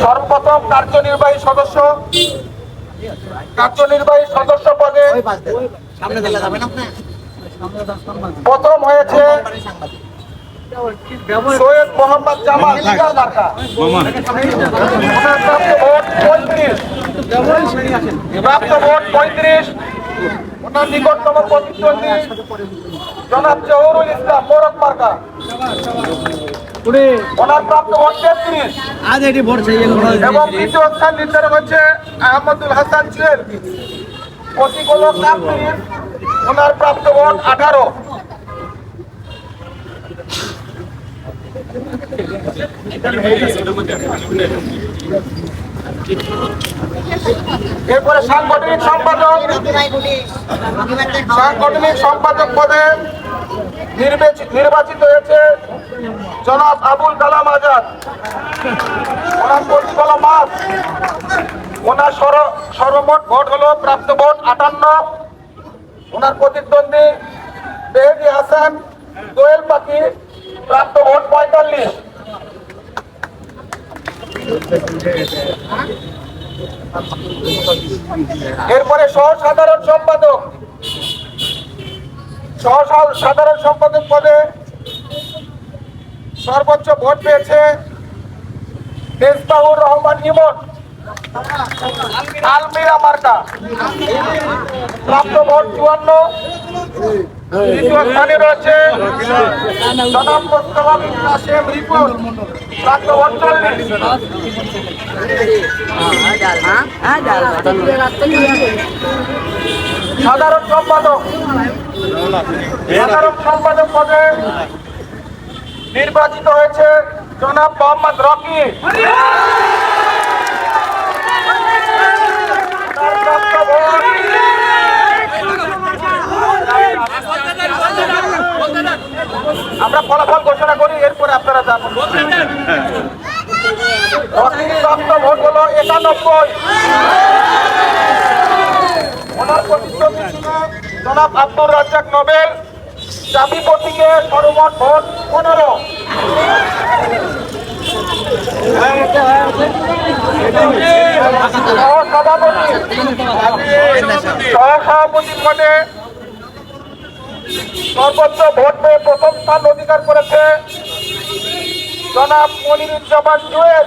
সর্বপ্রথম কার্যনির্বাহী সদস্য পদে প্রথম হয়েছে সৈয়দ মোহাম্মদ জামাল মার্কা। প্রাপ্ত ভোট 35। ওনার নিকটতম প্রতিদ্বন্দ্বী জনাব জহুরুল ইসলাম মোরক মার্কা। ওনার প্রাপ্ত ভোট 33। এবং দ্বিতীয় স্থান নির্ধারণ হচ্ছে আহমদুল হাসান জুয়েল, প্রতিকূল 33। ওনার প্রাপ্ত ভোট 18। এরপরে সাংগঠনিক সম্পাদক পদে নির্বাচিত হয়েছে জনাব আবুল কালাম আজাদ। ওনার প্রতিকূল মাস। ওনার সর্বমোট ভোট হলো প্রাপ্ত ভোট 58। ওনার প্রতিদ্বন্দ্বী মেহেদি হাসান দোয়েল পাখি, প্রাপ্ত ভোট 45। এরপরে সহ সাধারণ সম্পাদক পদে সর্বোচ্চ ভোট পেয়েছে মেজবাহুর রহমান ইমন, আলমিরা মার্কা, প্রাপ্ত ভোট 54। দ্বিতীয় স্থানে রয়েছে জনাব মোস্তফা বিন কাসেম রিপন, প্রাপ্ত ভোট 40। সাধারণ সম্পাদক পদে নির্বাচিত হয়েছে জনাব মোহাম্মদ রকি। আমরা ফলাফল ঘোষণা করি, এরপরে আপনারা জানুন। প্রাপ্ত ভোট হলো 91। ওনার প্রতিদ্বন্দ্বী ছিল জনাব আব্দুর রাজ্জাক নোবেল, চাবি প্রতীকে সর্বমোট ভোট 15। সহসভাপতি পদে সর্বোচ্চ ভোট পেয়ে প্রথম স্থান অধিকার করেছে জনাব মনিরুজ্জামান জুয়েল।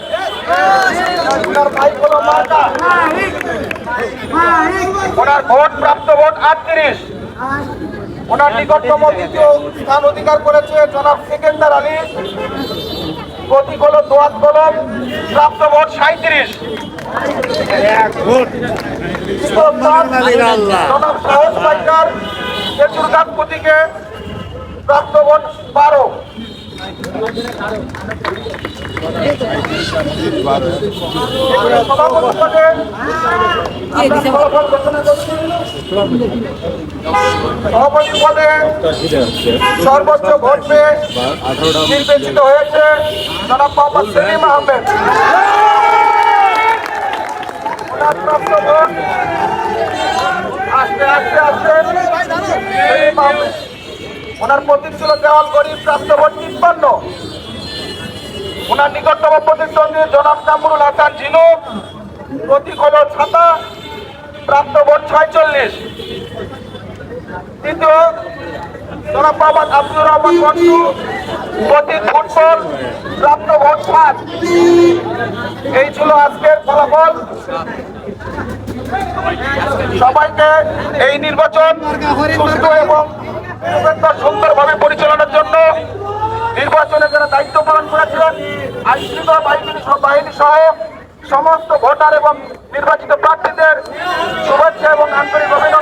ওনার ভাই হলো মার্কা। ওনার ভোট প্রাপ্ত ভোট 38। ওনার নিকটতম দ্বিতীয় স্থান অধিকার করেছে জনাব সেকেন্দার আলী, প্রতিকূল দোয়াত কলম, প্রাপ্ত ভোট 37। জনাব সাহস পাইকার খেজুরগাছ প্রতীকে, প্রাপ্ত ভোট 12। সভাপতি পদে সর্বোচ্চ ভোট পেয়ে নির্বাচিত হয়েছে জনাব মোহাম্মদ সেলিম আহমেদ। প্রাপ্ত ভোট ওনার প্রতীক ছিল দেওয়াল গরিব, প্রাপ্ত ভোট 53। ওনার নিকটতম প্রতিদ্বন্দ্বী জনাব কামরুল হাসান জিনু, প্রতীক হল ছাতা, প্রাপ্ত ভোট 46। তৃতীয় জনাব মোহাম্মদ আব্দুর রহমান বন্ধু, প্রতীক ফুটবল, প্রাপ্ত ভোট 7। এই ছিল আজকের ফলাফল। সবাইকে এই নির্বাচন সুস্থ এবং সুন্দরভাবে পরিচালনার জন্য নির্বাচনে যারা দায়িত্ব পালন করেছিলেন আইনশৃঙ্খলা বাহিনী সহ সমস্ত ভোটার এবং নির্বাচিত প্রার্থীদের শুভেচ্ছা এবং আন্তরিক অভিনন্দন।